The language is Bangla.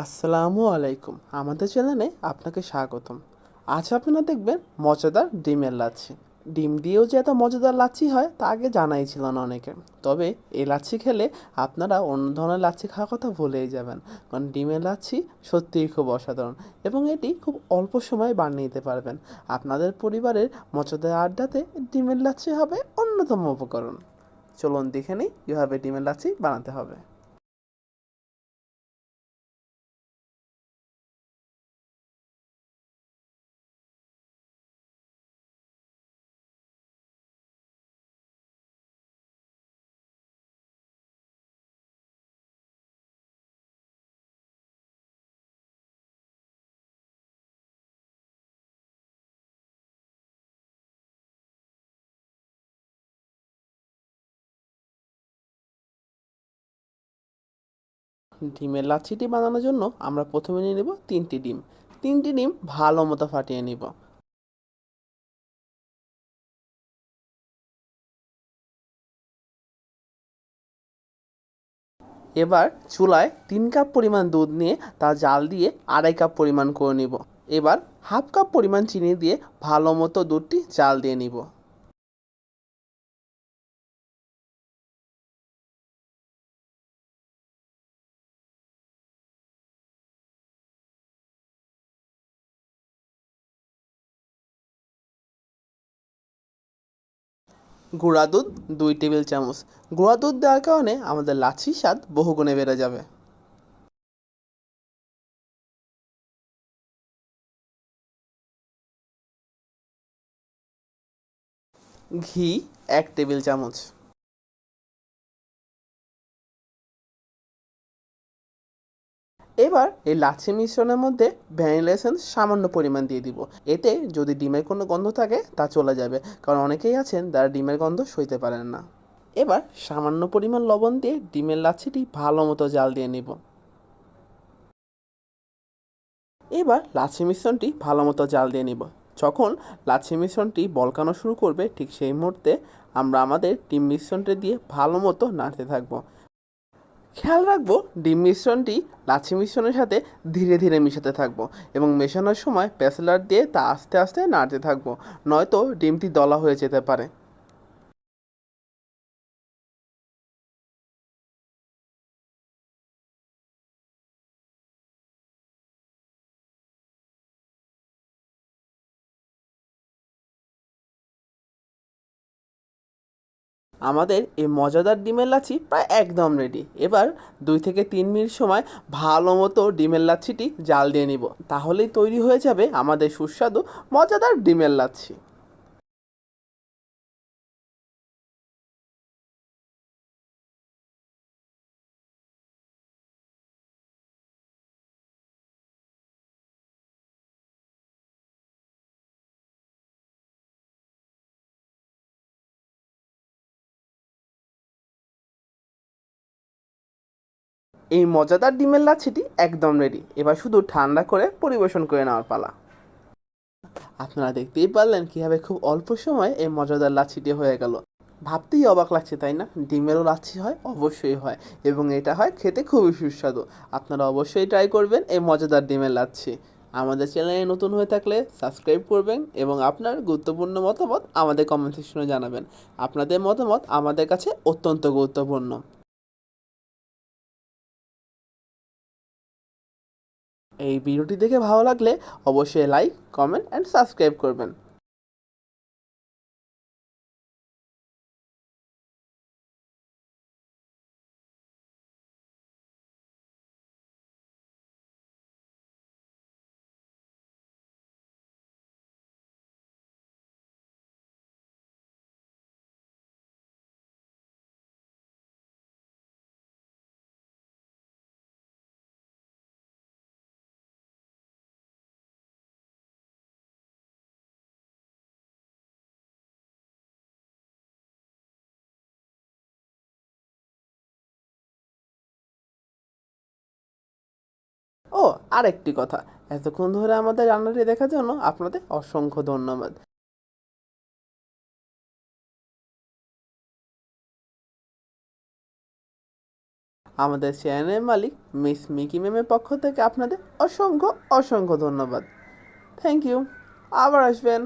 আসসালামু আলাইকুম। আমাদের চ্যানেলে আপনাকে স্বাগতম। আজ আপনারা দেখবেন মজাদার ডিমের লাচ্ছি। ডিম দিয়েও যে এত মজাদার লাচ্ছি হয় তা আগে জানাই ছিল না অনেকের। তবে এই লাচ্ছি খেলে আপনারা অন্য ধরনের লাচ্ছি খাওয়ার কথা ভুলেই যাবেন, কারণ ডিমের লাচ্ছি সত্যিই খুব অসাধারণ এবং এটি খুব অল্প সময়ে বানিয়ে নিতে পারবেন। আপনাদের পরিবারের মজাদার আড্ডাতে ডিমের লাচ্ছি হবে অন্যতম উপকরণ। চলুন দেখে নিই কীভাবে ডিমের লাচ্ছি বানাতে হবে। ডিমের লাচ্ছিটি বানানোর জন্য আমরা প্রথমে নিয়ে নেব 3টি ডিম। 3টি ডিম ভালো মতো ফাটিয়ে নিব। এবার চুলায় 3 কাপ পরিমাণ দুধ নিয়ে তা জাল দিয়ে 2.5 কাপ পরিমাণ করে নিব। এবার হাফ কাপ পরিমাণ চিনি দিয়ে ভালো মতো দুধটি জাল দিয়ে নিব। গুঁড়া দুধ 2 টেবিল চামচ। গুঁড়া দুধ দেওয়ার কারণে আমাদের লাচ্ছির স্বাদ বহুগুণে বেড়ে যাবে। ঘি 1 টেবিল চামচ। এবার এই লাচ্ছি মিশ্রণের মধ্যে ভ্যানিলা এসেন্স সামান্য পরিমাণ দিয়ে দিব। এতে যদি ডিমের কোনো গন্ধ থাকে তা চলে যাবে, কারণ অনেকেই আছেন যারা ডিমের গন্ধ সইতে পারেন না। এবার সামান্য পরিমাণ লবণ দিয়ে ডিমের লাচ্ছিটি ভালো মতো জাল দিয়ে নিব। এবার লাচ্ছি মিশ্রণটি ভালো মতো জাল দিয়ে নিব। যখন লাচ্ছি মিশ্রণটি বলকানো শুরু করবে ঠিক সেই মুহূর্তে আমরা আমাদের ডিম মিশ্রণটি দিয়ে ভালো মতো নাড়তে থাকবো। খেয়াল রাখবো ডিম মিশ্রণটি লাচ্ছি মিশ্রণের সাথে ধীরে ধীরে মিশাতে থাকবো এবং মেশানোর সময় প্যাসেলার দিয়ে তা আস্তে আস্তে নাড়তে থাকবো, নয়তো ডিমটি দলা হয়ে যেতে পারে। আমাদের এই মজাদার ডিমের লাচ্ছি প্রায় একদম রেডি। এবার 2 থেকে 3 মিনিট সময় ভালো মতো ডিমের লাচ্ছিটি জাল দিয়ে নিব, তাহলেই তৈরি হয়ে যাবে আমাদের সুস্বাদু মজাদার ডিমের লাচ্ছি। এই মজাদার ডিমের লাচ্ছিটি একদম রেডি। এবার শুধু ঠান্ডা করে পরিবেশন করে নেওয়ার পালা। আপনারা দেখতেই পারলেন কীভাবে খুব অল্প সময়ে এই মজাদার লাচ্ছিটি হয়ে গেল। ভাবতেই অবাক লাগছে তাই না? ডিমেরও লাচ্ছি হয়, অবশ্যই হয়, এবং এটা হয় খেতে খুবই সুস্বাদু। আপনারা অবশ্যই ট্রাই করবেন এই মজাদার ডিমের লাচ্ছি। আমাদের চ্যানেলে নতুন হয়ে থাকলে সাবস্ক্রাইব করবেন এবং আপনার গুরুত্বপূর্ণ মতামত আমাদের কমেন্ট সেকশনে জানাবেন। আপনাদের মতামত আমাদের কাছে অত্যন্ত গুরুত্বপূর্ণ। এই ভিডিওটি দেখে ভালো লাগলে অবশ্যই লাইক, কমেন্ট অ্যান্ড সাবস্ক্রাইব করবেন। ও, আরেকটি কথা, এতক্ষণ ধরে আমাদের রান্নাটি দেখার জন্য আপনাদের অসংখ্য ধন্যবাদ। আমাদের চ্যানেলের মালিক মিস মিকি ম্যামের পক্ষ থেকে আপনাদের অসংখ্য অসংখ্য ধন্যবাদ। Thank you. আবার আসবেন।